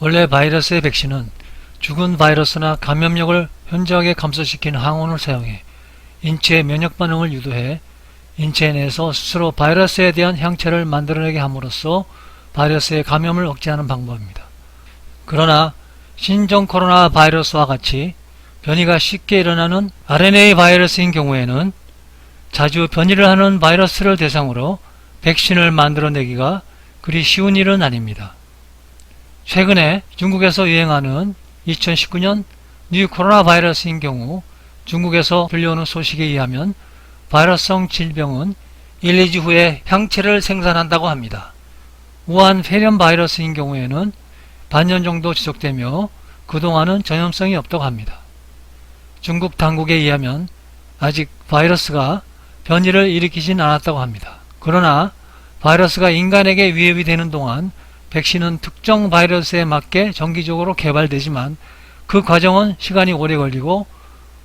원래 바이러스의 백신은 죽은 바이러스나 감염력을 현저하게 감소시키는 항원을 사용해 인체의 면역 반응을 유도해 인체 내에서 스스로 바이러스에 대한 항체를 만들어내게 함으로써 바이러스의 감염을 억제하는 방법입니다. 그러나 신종 코로나 바이러스와 같이 변이가 쉽게 일어나는 RNA 바이러스인 경우에는 자주 변이를 하는 바이러스를 대상으로 백신을 만들어내기가 그리 쉬운 일은 아닙니다. 최근에 중국에서 유행하는 2019년 뉴 코로나 바이러스인 경우 중국에서 들려오는 소식에 의하면 바이러스성 질병은 1, 2주 후에 항체를 생산한다고 합니다. 우한 폐렴 바이러스인 경우에는 반년 정도 지속되며 그동안은 전염성이 없다고 합니다. 중국 당국에 의하면 아직 바이러스가 변이를 일으키진 않았다고 합니다. 그러나 바이러스가 인간에게 위협이 되는 동안 백신은 특정 바이러스에 맞게 정기적으로 개발되지만 그 과정은 시간이 오래 걸리고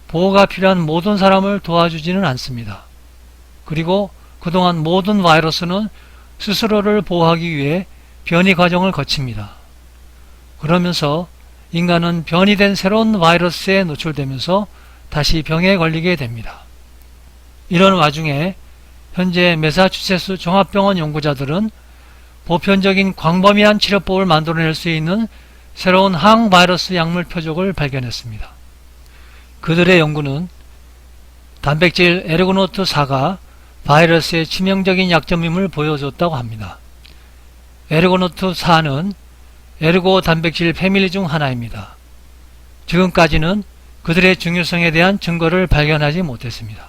보호가 필요한 모든 사람을 도와주지는 않습니다. 그리고 그동안 모든 바이러스는 스스로를 보호하기 위해 변이 과정을 거칩니다. 그러면서 인간은 변이된 새로운 바이러스에 노출되면서 다시 병에 걸리게 됩니다. 이런 와중에 현재 매사추세츠 종합병원 연구자들은 보편적인 광범위한 치료법을 만들어낼 수 있는 새로운 항바이러스 약물 표적을 발견했습니다. 그들의 연구는 단백질 에르고노트4가 바이러스의 치명적인 약점임을 보여줬다고 합니다. 에르고노트4는 에르고 단백질 패밀리 중 하나입니다. 지금까지는 그들의 중요성에 대한 증거를 발견하지 못했습니다.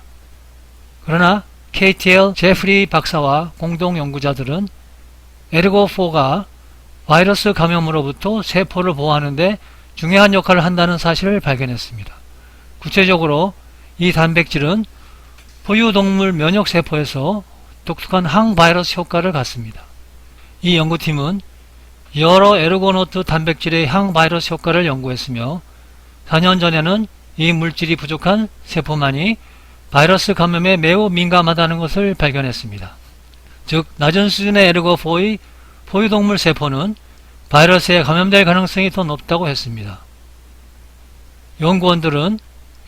그러나 KTL 제프리 박사와 공동 연구자들은 에르고4가 바이러스 감염으로부터 세포를 보호하는 데 중요한 역할을 한다는 사실을 발견했습니다. 구체적으로 이 단백질은 포유동물 면역세포에서 독특한 항바이러스 효과를 갖습니다. 이 연구팀은 여러 에르고노트 단백질의 항바이러스 효과를 연구했으며 4년 전에는 이 물질이 부족한 세포만이 바이러스 감염에 매우 민감하다는 것을 발견했습니다. 즉 낮은 수준의 에르고4의 포유동물 세포는 바이러스에 감염될 가능성이 더 높다고 했습니다. 연구원들은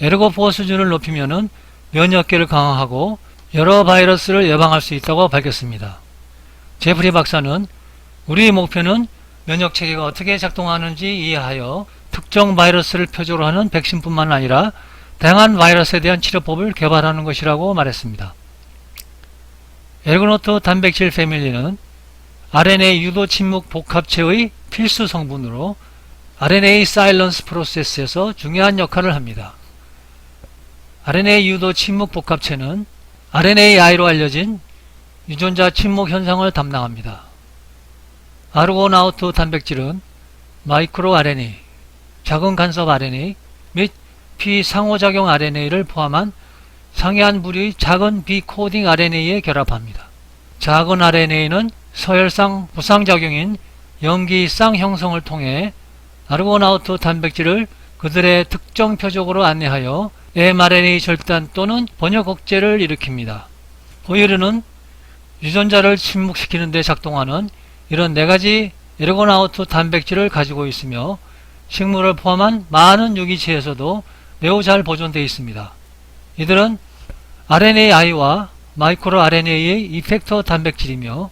에르고4 수준을 높이면 면역계를 강화하고 여러 바이러스를 예방할 수 있다고 밝혔습니다. 제프리 박사는 우리의 목표는 면역체계가 어떻게 작동하는지 이해하여 특정 바이러스를 표적으로 하는 백신뿐만 아니라 다양한 바이러스에 대한 치료법을 개발하는 것이라고 말했습니다. 에르고노트 단백질 패밀리는 RNA 유도 침묵 복합체의 필수 성분으로 RNA 사일런스 프로세스에서 중요한 역할을 합니다. RNA 유도 침묵 복합체는 RNAI로 알려진 유전자 침묵 현상을 담당합니다. 아르고나우트 단백질은 마이크로 RNA, 작은 간섭 RNA 및 비상호작용 RNA를 포함한 상이한 부류의 작은 비코딩 RNA에 결합합니다. 작은 RNA는 서열상 부상작용인 염기쌍 형성을 통해 아르고나우트 단백질을 그들의 특정 표적으로 안내하여 mRNA 절단 또는 번역 억제를 일으킵니다. 보이르는 유전자를 침묵시키는 데 작동하는 이런 4가지 에르고나우트 단백질을 가지고 있으며 식물을 포함한 많은 유기체에서도 매우 잘 보존되어 있습니다. 이들은 RNAI와 마이크로 RNA의 이펙터 단백질이며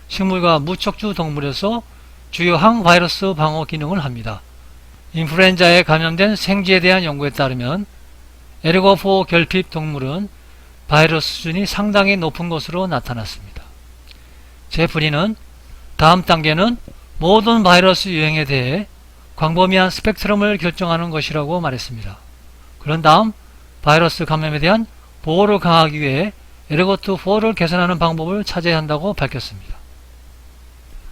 식물과 무척추 동물에서 주요 항바이러스 방어 기능을 합니다. 인플루엔자에 감염된 생쥐에 대한 연구에 따르면 에르고4 결핍 동물은 바이러스 수준이 상당히 높은 것으로 나타났습니다. 제프리는 다음 단계는 모든 바이러스 유행에 대해 광범위한 스펙트럼을 결정하는 것이라고 말했습니다. 그런 다음 바이러스 감염에 대한 보호를 강화하기 위해 에르고트4를 개선하는 방법을 찾아야 한다고 밝혔습니다.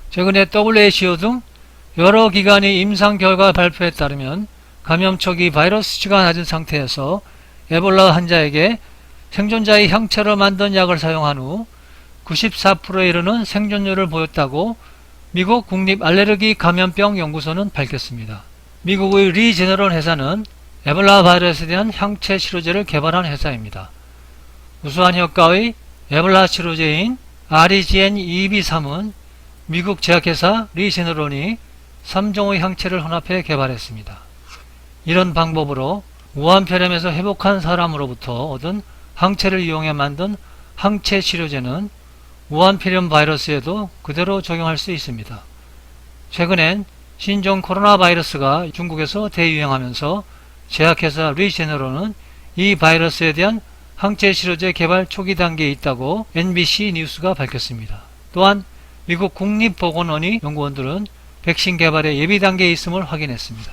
최근에 WHO 등 여러 기관이 임상 결과 발표에 따르면 감염 초기 바이러스 수치가 낮은 상태에서 에볼라 환자에게 생존자의 향체로 만든 약을 사용한 후 94%에 이르는 생존율을 보였다고 미국 국립알레르기 감염병 연구소는 밝혔습니다. 미국의 리제너럴 회사는 에볼라 바이러스에 대한 향체 치료제를 개발한 회사입니다. 우수한 효과의 에볼라 치료제인 REGN-EB3은 미국 제약회사 리제너럴이 3종의 항체를 혼합해 개발했습니다. 이런 방법으로 우한폐렴에서 회복한 사람으로부터 얻은 항체를 이용해 만든 항체 치료제는 우한폐렴 바이러스에도 그대로 적용할 수 있습니다. 최근엔 신종 코로나 바이러스가 중국에서 대유행하면서 제약회사 리제네론은 이 바이러스에 대한 항체 치료제 개발 초기 단계에 있다고 NBC 뉴스가 밝혔습니다. 또한 미국 국립보건원의 연구원들은 백신 개발의 예비 단계에 있음을 확인했습니다.